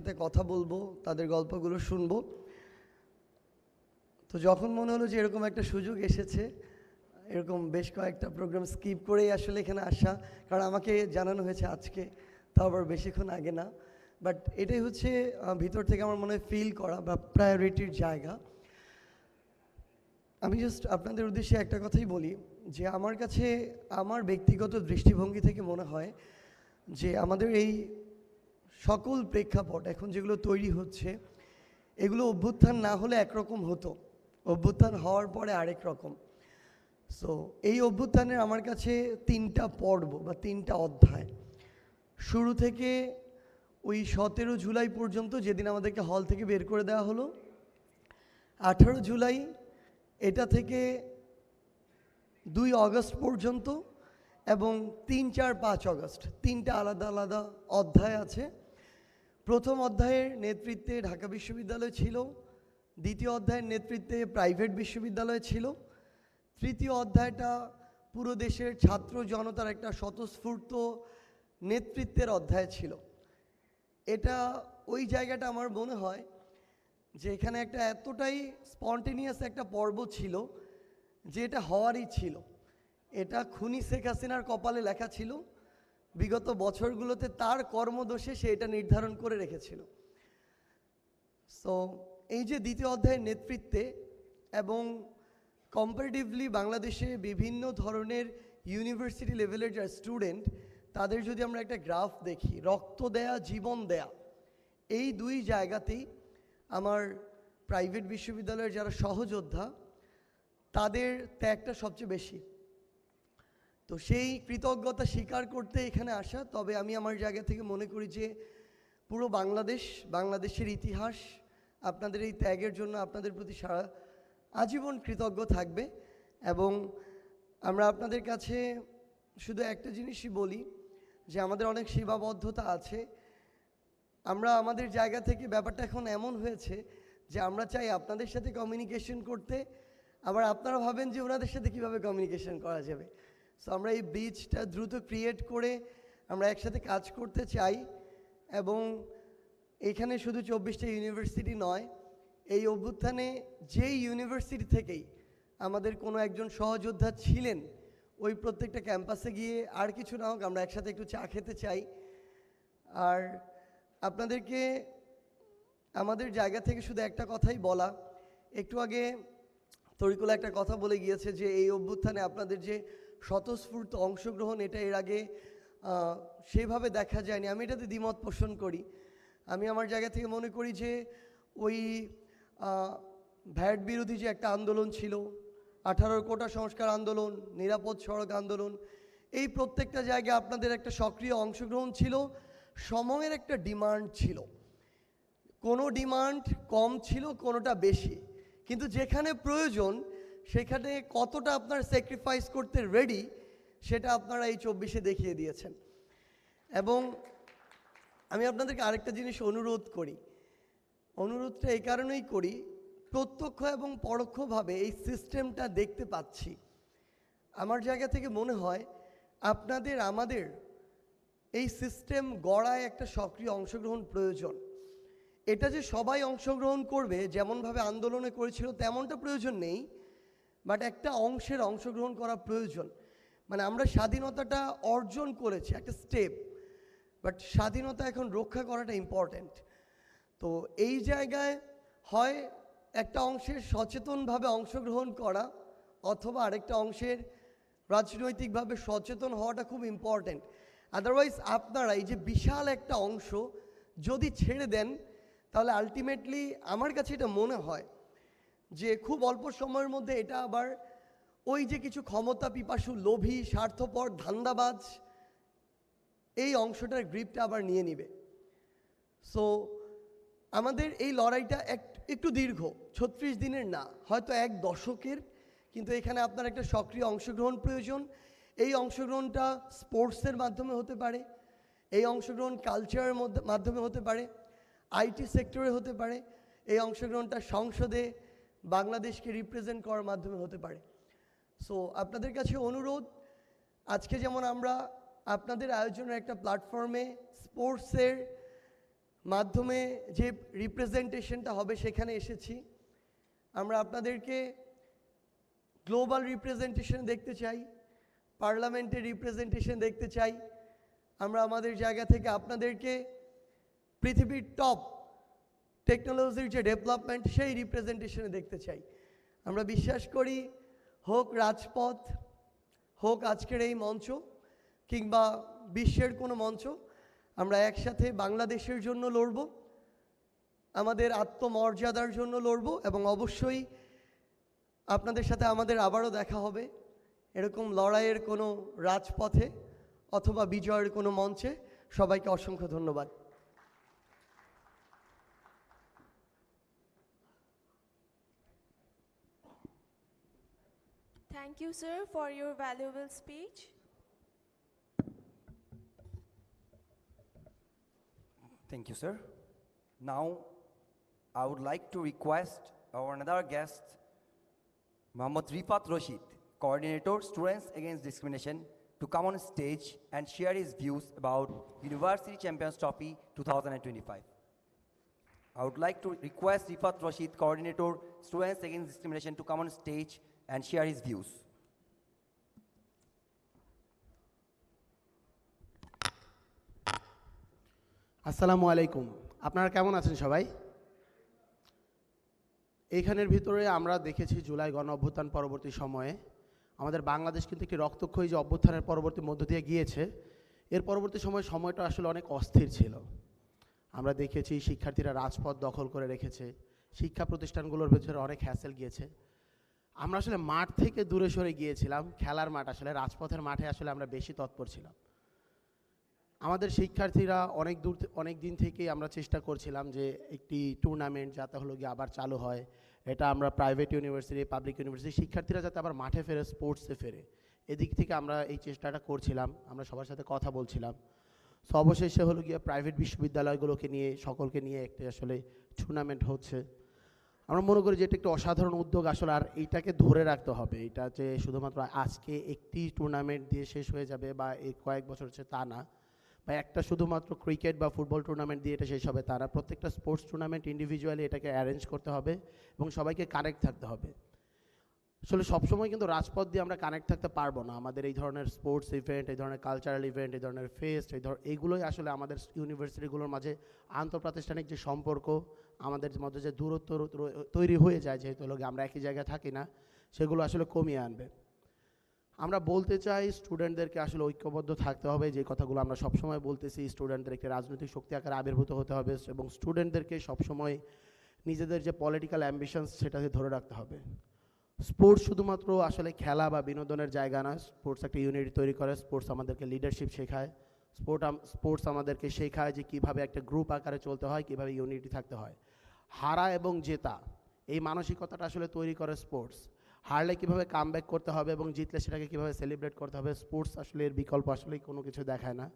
সাথে কথা বলবো, তাদের গল্পগুলো শুনবো। তো যখন মনে হলো যে এরকম একটা সুযোগ এসেছে, এরকম বেশ কয়েকটা প্রোগ্রাম স্কিপ করেই আসলে এখানে আসা, কারণ আমাকে জানানো হয়েছে আজকে, তাও আবার বেশিক্ষণ আগে না, বাট এটাই হচ্ছে ভিতর থেকে আমার মনে হয় ফিল করা বা প্রায়োরিটির জায়গা। আমি জাস্ট আপনাদের উদ্দেশ্যে একটা কথাই বলি যে আমার কাছে আমার ব্যক্তিগত দৃষ্টিভঙ্গি থেকে মনে হয় যে আমাদের এই সকল প্রেক্ষাপট এখন যেগুলো তৈরি হচ্ছে, এগুলো অভ্যুত্থান না হলে একরকম হতো, অভ্যুত্থান হওয়ার পরে আরেক রকম। সো এই অভ্যুত্থানের আমার কাছে 3টা পর্ব বা 3টা অধ্যায়, শুরু থেকে ওই 17 জুলাই পর্যন্ত, যেদিন আমাদেরকে হল থেকে বের করে দেওয়া হলো, 18 জুলাই এটা থেকে 2 আগস্ট পর্যন্ত, এবং 3, 4, 5 আগস্ট, 3টা আলাদা আলাদা অধ্যায় আছে। প্রথম অধ্যায়ের নেতৃত্বে ঢাকা বিশ্ববিদ্যালয় ছিল, দ্বিতীয় অধ্যায়ের নেতৃত্বে প্রাইভেট বিশ্ববিদ্যালয় ছিল, তৃতীয় অধ্যায়টা পুরো দেশের ছাত্র জনতার একটা স্বতঃস্ফূর্ত নেতৃত্বের অধ্যায় ছিল। এটা ওই জায়গাটা আমার মনে হয় যে এখানে একটা এতটাই স্পন্টেনিয়াস একটা পর্ব ছিল যে এটা হওয়ারই ছিল। এটা খুনি শেখ হাসিনার কপালে লেখা ছিল, বিগত বছরগুলোতে তার কর্মদোষে সে এটা নির্ধারণ করে রেখেছিল। সো এই যে দ্বিতীয় অধ্যায়ের নেতৃত্বে এবং কম্পারেটিভলি বাংলাদেশে বিভিন্ন ধরনের ইউনিভার্সিটি লেভেলের যারা স্টুডেন্ট, তাদের যদি আমরা একটা গ্রাফ দেখি, রক্ত দেয়া জীবন দেয়া, এই 2 জায়গাতেই আমার প্রাইভেট বিশ্ববিদ্যালয়ের যারা সহযোদ্ধা, তাদের ত্যাগটা সবচেয়ে বেশি। তো সেই কৃতজ্ঞতা স্বীকার করতে এখানে আসা। তবে আমি আমার জায়গা থেকে মনে করি যে পুরো বাংলাদেশের ইতিহাস আপনাদের এই ত্যাগের জন্য আপনাদের প্রতি সারা আজীবন কৃতজ্ঞ থাকবে। এবং আমরা আপনাদের কাছে শুধু একটা জিনিসই বলি যে আমাদের অনেক সীমাবদ্ধতা আছে। আমরা আমাদের জায়গা থেকে ব্যাপারটা এখন এমন হয়েছে যে আমরা চাই আপনাদের সাথে কমিউনিকেশন করতে, আবার আপনারা ভাবেন যে ওনাদের সাথে কীভাবে কমিউনিকেশন করা যাবে। সো আমরা এই ব্রিজটা দ্রুত ক্রিয়েট করে আমরা একসাথে কাজ করতে চাই। এবং এখানে শুধু 24টা ইউনিভার্সিটি নয়, এই অভ্যুত্থানে যেই ইউনিভার্সিটি থেকেই আমাদের কোনো একজন সহযোদ্ধা ছিলেন, ওই প্রত্যেকটা ক্যাম্পাসে গিয়ে আর কিছু না হোক আমরা একসাথে একটু চা খেতে চাই। আর আপনাদেরকে আমাদের জায়গা থেকে শুধু একটা কথাই বলা, একটু আগে তরিকুল একটা কথা বলে গিয়েছে যে এই অভ্যুত্থানে আপনাদের যে স্বতঃস্ফূর্ত অংশগ্রহণ, এটা এর আগে সেভাবে দেখা যায়নি। আমি এটাতে দ্বিমত পোষণ করি। আমি আমার জায়গা থেকে মনে করি যে ওই ভ্যাট বিরোধী যে একটা আন্দোলন ছিল, 18 কোটা সংস্কার আন্দোলন, নিরাপদ সড়ক আন্দোলন, এই প্রত্যেকটা জায়গায় আপনাদের একটা সক্রিয় অংশগ্রহণ ছিল, সময়ের একটা ডিমান্ড ছিল। কোনো ডিমান্ড কম ছিল, কোনোটা বেশি, কিন্তু যেখানে প্রয়োজন সেখানে কতটা আপনার স্যাক্রিফাইস করতে রেডি, সেটা আপনারা এই 24-এ দেখিয়ে দিয়েছেন। এবং আমি আপনাদেরকে আরেকটা জিনিস অনুরোধ করি, অনুরোধটা এই কারণেই করি, প্রত্যক্ষ এবং পরোক্ষভাবে এই সিস্টেমটা দেখতে পাচ্ছি। আমার জায়গা থেকে মনে হয় আপনাদের আমাদের এই সিস্টেম গড়ায় একটা সক্রিয় অংশগ্রহণ প্রয়োজন। এটা যে সবাই অংশগ্রহণ করবে যেমনভাবে আন্দোলনে করেছিল তেমনটা প্রয়োজন নেই, বাট একটা অংশের অংশগ্রহণ করা প্রয়োজন। মানে আমরা স্বাধীনতাটা অর্জন করেছি, একটা স্টেপ, বাট স্বাধীনতা এখন রক্ষা করাটা ইম্পর্ট্যান্ট। তো এই জায়গায় হয় একটা অংশের সচেতনভাবে অংশগ্রহণ করা, অথবা আরেকটা অংশের রাজনৈতিকভাবে সচেতন হওয়াটা খুব ইম্পর্ট্যান্ট। আদারওয়াইজ আপনারা এই যে বিশাল একটা অংশ যদি ছেড়ে দেন, তাহলে আলটিমেটলি আমার কাছে এটা মনে হয় যে খুব অল্প সময়ের মধ্যে এটা আবার ওই যে কিছু ক্ষমতা পিপাসু, লোভী, স্বার্থপর, ধান্দাবাজ, এই অংশটার গ্রিপটা আবার নিয়ে নিবে। সো আমাদের এই লড়াইটা একটু দীর্ঘ, 36 দিনের না, হয়তো 1 দশকের, কিন্তু এখানে আপনার একটা সক্রিয় অংশগ্রহণ প্রয়োজন। এই অংশগ্রহণটা স্পোর্টসের মাধ্যমে হতে পারে, এই অংশগ্রহণ কালচারের মাধ্যমে হতে পারে, আইটি সেক্টরে হতে পারে, এই অংশগ্রহণটা সংসদে বাংলাদেশকে রিপ্রেজেন্ট করার মাধ্যমে হতে পারে। সো আপনাদের কাছে অনুরোধ, আজকে যেমন আমরা আপনাদের আয়োজনের একটা প্ল্যাটফর্মে স্পোর্টসের মাধ্যমে যে রিপ্রেজেন্টেশনটা হবে সেখানে এসেছি। আমরা আপনাদেরকে গ্লোবাল রিপ্রেজেন্টেশন দেখতে চাই, পার্লামেন্টের রিপ্রেজেন্টেশন দেখতে চাই। আমরা আমাদের জায়গা থেকে আপনাদেরকে পৃথিবীর টপ টেকনোলজির যে ডেভেলপমেন্ট সেই রিপ্রেজেন্টেশনে দেখতে চাই। আমরা বিশ্বাস করি, হোক রাজপথ, হোক আজকের এই মঞ্চ, কিংবা বিশ্বের কোনো মঞ্চ, আমরা একসাথে বাংলাদেশের জন্য লড়ব, আমাদের আত্মমর্যাদার জন্য লড়ব, এবং অবশ্যই আপনাদের সাথে আমাদের আবারও দেখা হবে এরকম লড়াইয়ের কোনো রাজপথে অথবা বিজয়ের কোনো মঞ্চে। সবাইকে অসংখ্য ধন্যবাদ। Thank you, sir, for your valuable speech. Thank you, sir. Now, I would like to request our another guest, Mohammad Rifat Rashid, Coordinator, Students Against Discrimination, to come on stage and share his views about University Champions Trophy 2025. I would like to request Rifat Rashid, Coordinator, Students Against Discrimination, to come on stage and share his views. আসসালামু আলাইকুম, আপনারা কেমন আছেন সবাই? এইখানের ভিতরে আমরা দেখেছি জুলাই গণ অভ্যুত্থান পরবর্তী সময়ে আমাদের বাংলাদেশ কিন্তু একটি রক্তক্ষয়ী যে অভ্যুত্থানের পরবর্তী মধ্য দিয়ে গিয়েছে, এর পরবর্তী সময়টা আসলে অনেক অস্থির ছিল। আমরা দেখেছি শিক্ষার্থীরা রাজপথ দখল করে রেখেছে, শিক্ষা প্রতিষ্ঠানগুলোর ভেতরে অনেক হ্যাসেল গিয়েছে। আমরা আসলে মাঠ থেকে দূরে সরে গিয়েছিলাম, খেলার মাঠ আসলে রাজপথের মাঠে আসলে আমরা বেশি তৎপর ছিলাম। আমাদের শিক্ষার্থীরা অনেক দিন থেকেই আমরা চেষ্টা করছিলাম যে একটি টুর্নামেন্ট যাতে হলো গিয়ে আবার চালু হয়, এটা আমরা প্রাইভেট ইউনিভার্সিটি, পাবলিক ইউনিভার্সিটি শিক্ষার্থীরা যাতে আবার মাঠে ফেরে, স্পোর্টসে ফেরে, এদিক থেকে আমরা এই চেষ্টাটা করছিলাম। আমরা সবার সাথে কথা বলছিলাম। সো অবশেষে হলো গিয়ে প্রাইভেট বিশ্ববিদ্যালয়গুলোকে নিয়ে, সকলকে নিয়ে একটি আসলে টুর্নামেন্ট হচ্ছে। আমরা মনে করি যে এটা একটি অসাধারণ উদ্যোগ আসলে, আর এইটাকে ধরে রাখতে হবে। এটা যে শুধুমাত্র আজকে একটি টুর্নামেন্ট দিয়ে শেষ হয়ে যাবে বা এই কয়েক বছর হচ্ছে তা না, বা একটা শুধুমাত্র ক্রিকেট বা ফুটবল টুর্নামেন্ট দিয়ে এটা শেষ হবে তা না। প্রত্যেকটা স্পোর্টস টুর্নামেন্ট ইন্ডিভিজুয়ালি এটাকে অ্যারেঞ্জ করতে হবে এবং সবাইকে কানেক্ট থাকতে হবে। আসলে সবসময় কিন্তু রাজপথ দিয়ে আমরা কানেক্ট থাকতে পারবো না। আমাদের এই ধরনের স্পোর্টস ইভেন্ট, এই ধরনের কালচারাল ইভেন্ট, এই ধরনের ফেস্ট, এইগুলোই আসলে আমাদের ইউনিভার্সিটিগুলোর মাঝে আন্তঃপ্রাতিষ্ঠানিক যে সম্পর্ক, আমাদের মধ্যে যে দূরত্ব তৈরি হয়ে যায়, যেহেতু লোক আমরা একই জায়গায় থাকি না, সেগুলো আসলে কমিয়ে আনবে। আমরা বলতে চাই স্টুডেন্টদেরকে আসলে ঐক্যবদ্ধ থাকতে হবে, যে কথাগুলো আমরা সবসময় বলতেছি। স্টুডেন্টদের একটি রাজনৈতিক শক্তি আকারে আবির্ভূত হতে হবে এবং স্টুডেন্টদেরকে সবসময় নিজেদের যে পলিটিক্যাল অ্যাম্বিশনস সেটাকে ধরে রাখতে হবে। স্পোর্টস শুধুমাত্র আসলে খেলা বা বিনোদনের জায়গা না, স্পোর্টস একটা ইউনিটি তৈরি করে। স্পোর্টস আমাদেরকে লিডারশিপ শেখায়। স্পোর্টস আমাদেরকে শেখায় যে কীভাবে একটা গ্রুপ আকারে চলতে হয়, কীভাবে ইউনিটি থাকতে হয়। হারা এবং জেতা, এই মানসিকতাটা আসলে তৈরি করে স্পোর্টস। হারলে কীভাবে কামব্যাক করতে হবে এবং জিতলে সেটাকে কীভাবে সেলিব্রেট করতে হবে, স্পোর্টস আসলে এর বিকল্প আসলে কোনো কিছু দেখায় না।